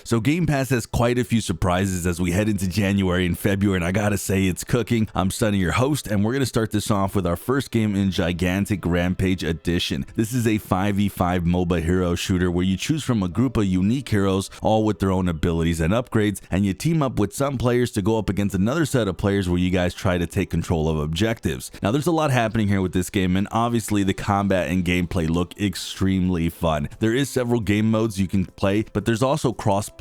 So Game Pass has quite a few surprises as we head into January and February, and I gotta say it's cooking. I'm Sunny, your host, and we're gonna start this off with our first game in Gigantic Rampage Edition. This is a 5v5 MOBA hero shooter where you choose from a group of unique heroes, all with their own abilities and upgrades, and you team up with some players to go up against another set of players where you guys try to take control of objectives. Now there's a lot happening here with this game, and obviously the combat and gameplay look extremely fun. There is several game modes you can play, but there's also cross-platform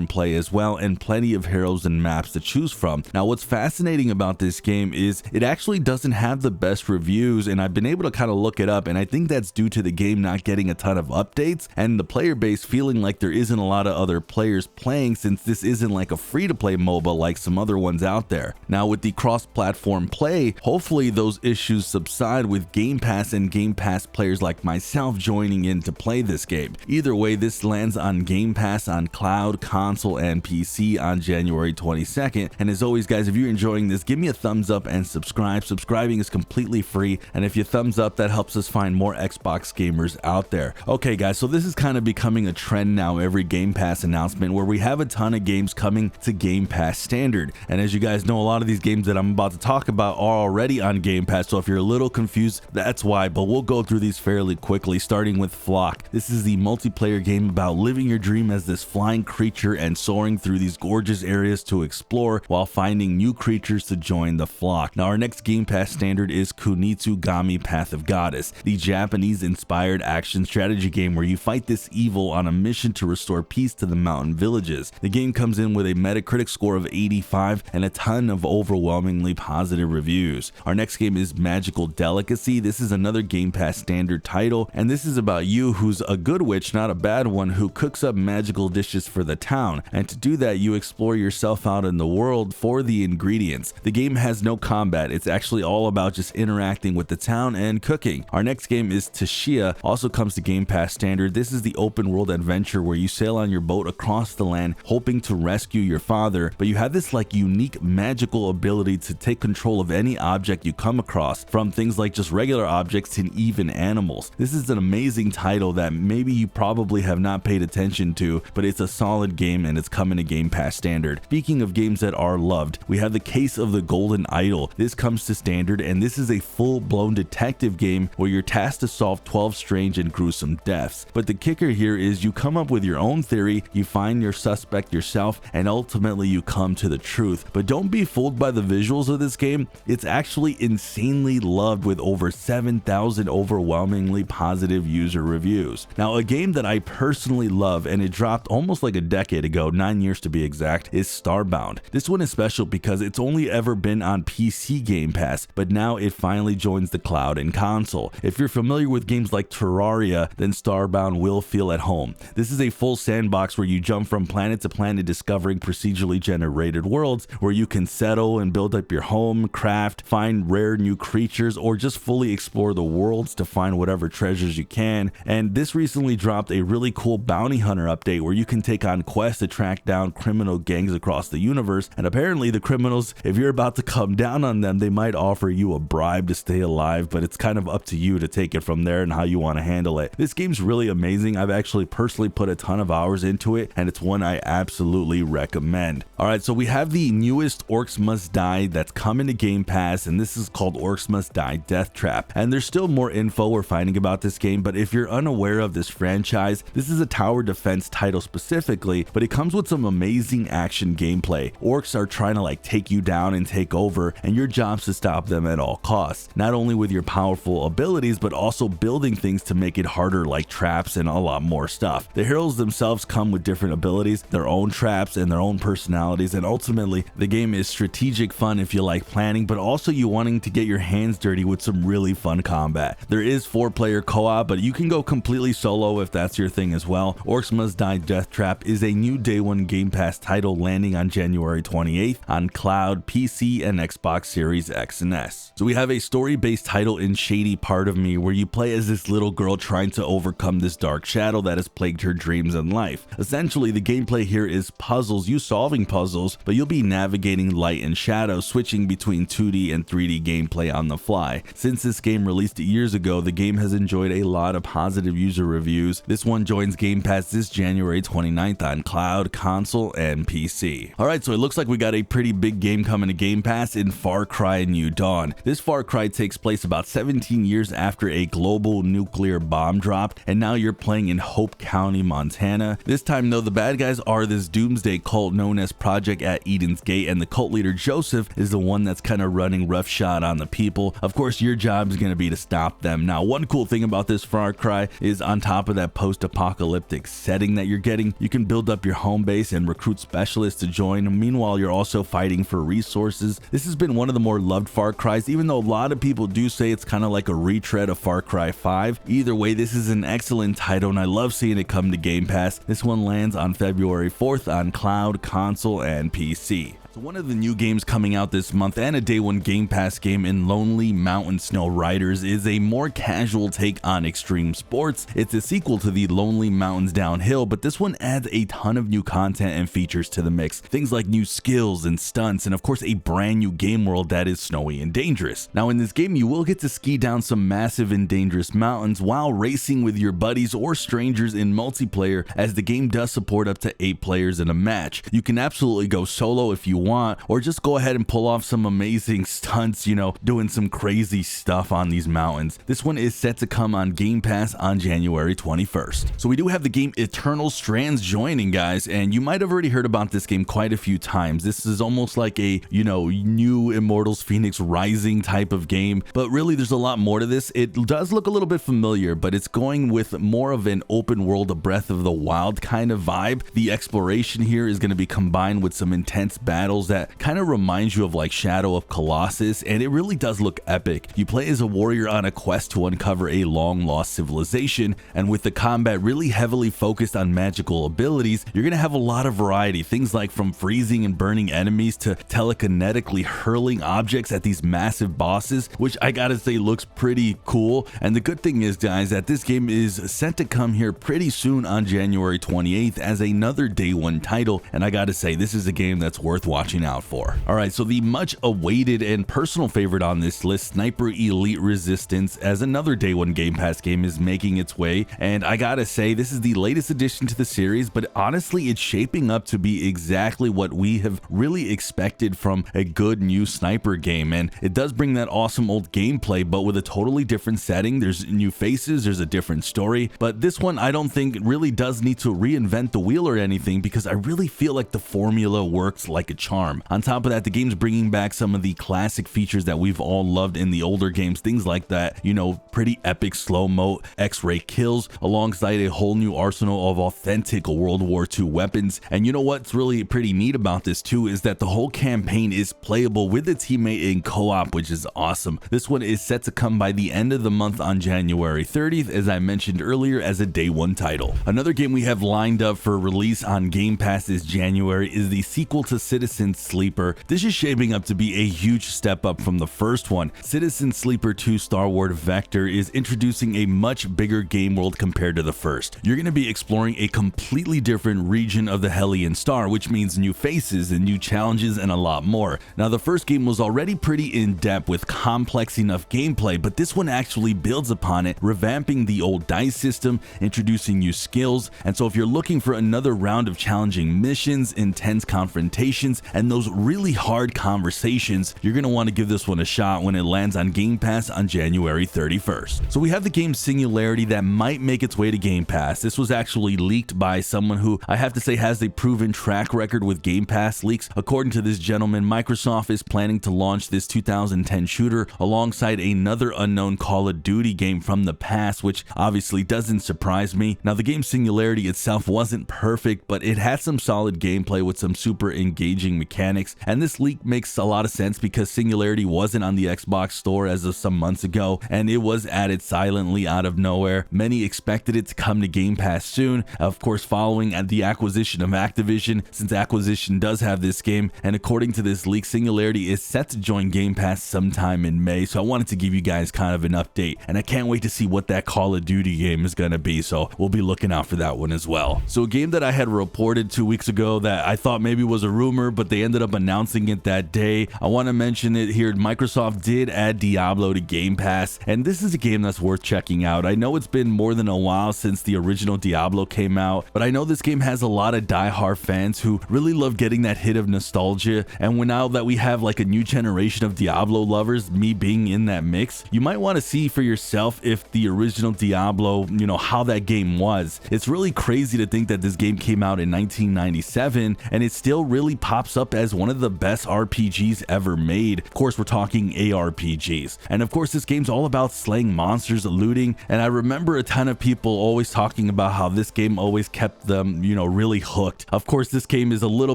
play as well, and plenty of heroes and maps to choose from. Now what's fascinating about this game is it actually doesn't have the best reviews, and I've been able to kind of look it up, and I think that's due to the game not getting a ton of updates and the player base feeling like there isn't a lot of other players playing, since this isn't like a free-to-play MOBA like some other ones out there. Now with the cross-platform play, hopefully those issues subside with Game Pass and Game Pass players like myself joining in to play this game. Either way, this lands on Game Pass on cloud, console, and PC on January 22nd. And as always guys, if you're enjoying this, give me a thumbs up and subscribe. Subscribing is completely free, and if you thumbs up, that helps us find more Xbox gamers out there. Okay guys, so this is kind of becoming a trend now, every Game Pass announcement, where we have a ton of games coming to Game Pass Standard. And as you guys know, a lot of these games that I'm about to talk about are already on Game Pass, so if you're a little confused, that's why, but we'll go through these fairly quickly, starting with Flock. This is the multiplayer game about living your dream as this flying creature and soaring through these gorgeous areas to explore while finding new creatures to join the flock. Now our next Game Pass Standard is Kunitsu-Gami Path of Goddess, the Japanese-inspired action strategy game where you fight this evil on a mission to restore peace to the mountain villages. The game comes in with a Metacritic score of 85 and a ton of overwhelmingly positive reviews. Our next game is Magical Delicacy. This is another Game Pass Standard title, and this is about you who's a good witch, not a bad one, who cooks up magical dishes for the town, and to do that you explore yourself out in the world for the ingredients. The game has no combat, it's actually all about just interacting with the town and cooking. Our next game is Tchia, also comes to Game Pass Standard. This is the open world adventure where you sail on your boat across the land hoping to rescue your father, but you have this like unique magical ability to take control of any object you come across, from things like just regular objects to even animals. This is an amazing title that maybe you probably have not paid attention to, but it's a solid game and it's coming to Game Pass Standard. Speaking of games that are loved, we have The Case of the Golden Idol. This comes to Standard, and this is a full-blown detective game where you're tasked to solve 12 strange and gruesome deaths. But the kicker here is you come up with your own theory, you find your suspect yourself, and ultimately you come to the truth. But don't be fooled by the visuals of this game. It's actually insanely loved with over 7,000 overwhelmingly positive user reviews. Now a game that I personally love, and it dropped almost like a decade ago, 9 years to be exact, is Starbound. This one is special because it's only ever been on PC Game Pass, but now it finally joins the cloud and console. If you're familiar with games like Terraria, then Starbound will feel at home. This is a full sandbox where you jump from planet to planet discovering procedurally generated worlds where you can settle and build up your home, craft, find rare new creatures, or just fully explore the worlds to find whatever treasures you can. And this recently dropped a really cool bounty hunter update where you can take on quests to track down criminal gangs across the universe, and apparently the criminals, if you're about to come down on them, they might offer you a bribe to stay alive, but it's kind of up to you to take it from there and how you want to handle it. This game's really amazing. I've actually personally put a ton of hours into it, and it's one I absolutely recommend. Alright, so we have the newest Orcs Must Die that's coming to Game Pass, and this is called Orcs Must Die Deathtrap. And there's still more info we're finding about this game, but if you're unaware of this franchise, this is a tower defense title specifically, but it comes with some amazing action gameplay. Orcs are trying to like take you down and take over, and your job's to stop them at all costs, not only with your powerful abilities, but also building things to make it harder like traps and a lot more stuff. The heroes themselves come with different abilities, their own traps, and their own personalities, and ultimately the game is strategic fun if you like planning, but also you wanting to get your hands dirty with some really fun combat. There is 4-player co-op, but you can go completely solo if that's your thing as well. Orcs Must Die Deathtrap is a new day one Game Pass title landing on January 28th on cloud, PC, and Xbox Series X and S. So we have a story-based title in Shady Part of Me where you play as this little girl trying to overcome this dark shadow that has plagued her dreams and life. Essentially, the gameplay here is puzzles, you solving puzzles, but you'll be navigating light and shadow, switching between 2D and 3D gameplay on the fly. Since this game released years ago, the game has enjoyed a lot of positive user reviews. This one joins Game Pass this January 29th 9th on cloud, console, and PC. Alright, so it looks like we got a pretty big game coming to Game Pass in Far Cry New Dawn. This Far Cry takes place about 17 years after a global nuclear bomb dropped, and now you're playing in Hope County, Montana. This time though, the bad guys are this doomsday cult known as Project at Eden's Gate, and the cult leader Joseph is the one that's kind of running roughshod on the people. Of course, your job is going to be to stop them. Now, one cool thing about this Far Cry is on top of that post-apocalyptic setting that you're getting, you can build up your home base and recruit specialists to join. Meanwhile, you're also fighting for resources. This has been one of the more loved Far Cries, even though a lot of people do say it's kind of like a retread of Far Cry 5. Either way, this is an excellent title, and I love seeing it come to Game Pass. This one lands on February 4th on cloud, console, and PC. So one of the new games coming out this month, and a day one Game Pass game in Lonely Mountain Snow Riders, is a more casual take on extreme sports. It's a sequel to the Lonely Mountains Downhill, but this one adds a ton of new content and features to the mix. Things like new skills and stunts, and of course a brand new game world that is snowy and dangerous. Now in this game, you will get to ski down some massive and dangerous mountains while racing with your buddies or strangers in multiplayer, as the game does support up to 8 players in a match. You can absolutely go solo if you want, or just go ahead and pull off some amazing stunts, you know, doing some crazy stuff on these mountains. This one is set to come on Game Pass on January 21st. So we do have the game Eternal Strands joining, guys, and you might have already heard about this game quite a few times. This is almost like a, you know, new Immortals Phoenix Rising type of game, but really there's a lot more to this. It does look a little bit familiar, but it's going with more of an open world, a Breath of the Wild kind of vibe. The exploration here is going to be combined with some intense battles that kind of reminds you of like Shadow of Colossus, and it really does look epic. You play as a warrior on a quest to uncover a long lost civilization, and with the combat really heavily focused on magical abilities, you're gonna have a lot of variety. Things like from freezing and burning enemies to telekinetically hurling objects at these massive bosses, which I gotta say looks pretty cool. And the good thing is, guys, that this game is set to come here pretty soon on January 28th as another day one title, and I gotta say this is a game that's worth watching out for. Alright, so the much awaited and personal favorite on this list, Sniper Elite Resistance, as another day one Game Pass game, is making its way, and I gotta say this is the latest addition to the series, but honestly it's shaping up to be exactly what we have really expected from a good new sniper game. And it does bring that awesome old gameplay, but with a totally different setting. There's new faces, there's a different story, but this one I don't think really does need to reinvent the wheel or anything, because I really feel like the formula works like a charm. On top of that, the game's bringing back some of the classic features that we've all loved in the older games, things like that, you know, pretty epic slow-mo X-ray kills, alongside a whole new arsenal of authentic World War II weapons. And you know what's really pretty neat about this too is that the whole campaign is playable with a teammate in co-op, which is awesome. This one is set to come by the end of the month on January 30th, as I mentioned earlier, as a day one title. Another game we have lined up for release on Game Pass this January is the sequel to Citizen Sleeper. This is shaping up to be a huge step up from the first one. Citizen Sleeper 2 Starward Vector is introducing a much bigger game world compared to the first. You're going to be exploring a completely different region of the Hellion Star, which means new faces and new challenges and a lot more. Now, the first game was already pretty in-depth with complex enough gameplay, but this one actually builds upon it, revamping the old dice system, introducing new skills. And so if you're looking for another round of challenging missions, intense confrontations, and those really hard conversations, you're going to want to give this one a shot when it lands on Game Pass on January 31st. So we have the game Singularity that might make its way to Game Pass. This was actually leaked by someone who I have to say has a proven track record with Game Pass leaks. According to this gentleman, Microsoft is planning to launch this 2010 shooter alongside another unknown Call of Duty game from the past, which obviously doesn't surprise me. Now, the game Singularity itself wasn't perfect, but it had some solid gameplay with some super engaging mechanics, and this leak makes a lot of sense because Singularity wasn't on the Xbox store as of some months ago, and it was added silently out of nowhere. Many expected it to come to Game Pass soon, of course following the acquisition of Activision, since Acquisition does have this game, and according to this leak, Singularity is set to join Game Pass sometime in May. So I wanted to give you guys kind of an update, and I can't wait to see what that Call of Duty game is gonna be, so we'll be looking out for that one as well. So a game that I had reported 2 weeks ago that I thought maybe was a rumor, but but they ended up announcing it that day. I want to mention it here. Microsoft did add Diablo to Game Pass, and this is a game that's worth checking out. I know it's been more than a while since the original Diablo came out, but I know this game has a lot of die-hard fans who really love getting that hit of nostalgia, and now that we have like a new generation of Diablo lovers, me being in that mix, you might want to see for yourself if the original Diablo, how that game was. It's really crazy to think that this game came out in 1997 and it still really pops up as one of the best RPGs ever made. Of course, we're talking ARPGs. And of course, this game's all about slaying monsters, looting, and I remember a ton of people always talking about how this game always kept them, really hooked. Of course, this game is a little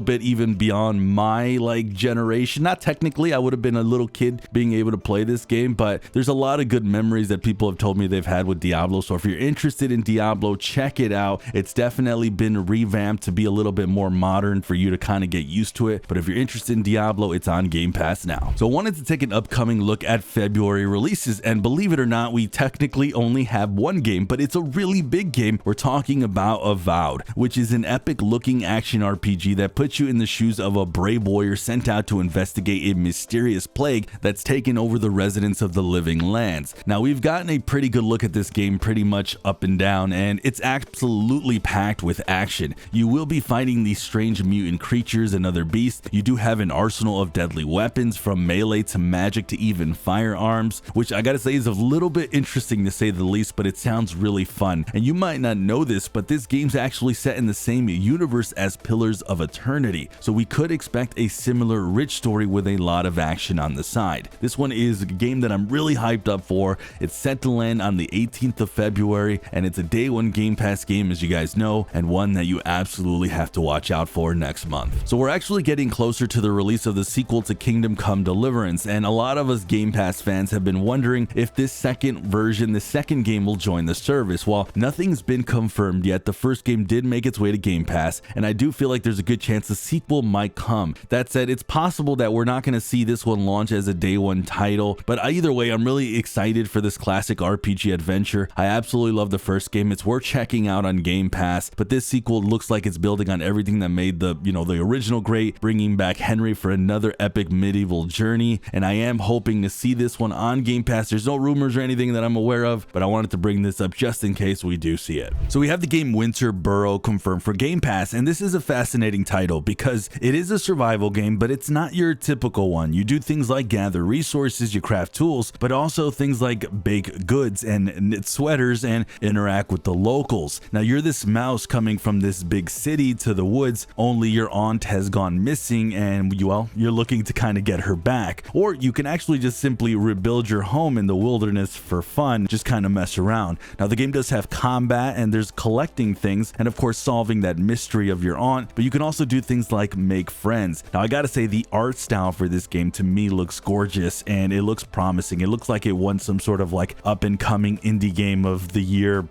bit even beyond my generation. Not technically, I would have been a little kid being able to play this game, but there's a lot of good memories that people have told me they've had with Diablo. So if you're interested in Diablo, check it out. It's definitely been revamped to be a little bit more modern for you to kind of get used to it. But if you're interested in Diablo, it's on Game Pass now. So I wanted to take an upcoming look at February releases, and believe it or not, we technically only have one game, but it's a really big game. We're talking about Avowed, which is an epic looking action RPG that puts you in the shoes of a brave warrior sent out to investigate a mysterious plague that's taken over the residents of the living lands. Now, we've gotten a pretty good look at this game pretty much up and down, and it's absolutely packed with action. You will be fighting these strange mutant creatures and other beasts. You do have an arsenal of deadly weapons, from melee to magic to even firearms, which I gotta say is a little bit interesting to say the least, but it sounds really fun. And you might not know this, but this game's actually set in the same universe as Pillars of Eternity, so we could expect a similar rich story with a lot of action on the side. This one is a game that I'm really hyped up for. It's set to land on the 18th of February, and it's a day one Game Pass game, as you guys know, and one that you absolutely have to watch out for next month. So we're actually getting closer to the release of the sequel to Kingdom Come Deliverance, and a lot of us Game Pass fans have been wondering if this second version, the second game, will join the service. While nothing's been confirmed yet, the first game did make its way to Game Pass, and I do feel like there's a good chance the sequel might come. That said, it's possible that we're not going to see this one launch as a day one title, but either way, I'm really excited for this classic RPG adventure. I absolutely love the first game. It's worth checking out on Game Pass, but this sequel looks like it's building on everything that made the original great, bringing back Henry for another epic medieval journey, and I am hoping to see this one on Game Pass. There's no rumors or anything that I'm aware of, but I wanted to bring this up just in case we do see it. So we have the game Winter Burrow confirmed for Game Pass, and this is a fascinating title because it is a survival game, but it's not your typical one. You do things like gather resources, you craft tools, but also things like bake goods and knit sweaters and interact with the locals. Now, you're this mouse coming from this big city to the woods, only your aunt has gone missing, and you're looking to kind of get her back. Or you can actually just simply rebuild your home in the wilderness for fun, just kind of mess around. Now, the game does have combat, and there's collecting things, and of course solving that mystery of your aunt, but you can also do things like make friends. Now, I gotta say, the art style for this game to me looks gorgeous, and it looks promising. It looks like it won some sort of like up and coming indie game of the year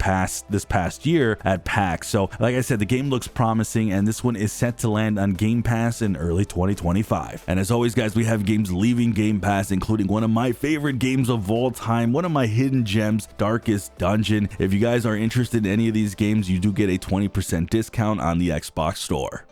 this past year at PAX. So like I said, the game looks promising, and this one is set to land on Game Pass in early 2025. And as always, guys, we have games leaving Game Pass, including one of my favorite games of all time, one of my hidden gems, Darkest Dungeon. If you guys are interested in any of these games, you do get a 20% discount on the Xbox store.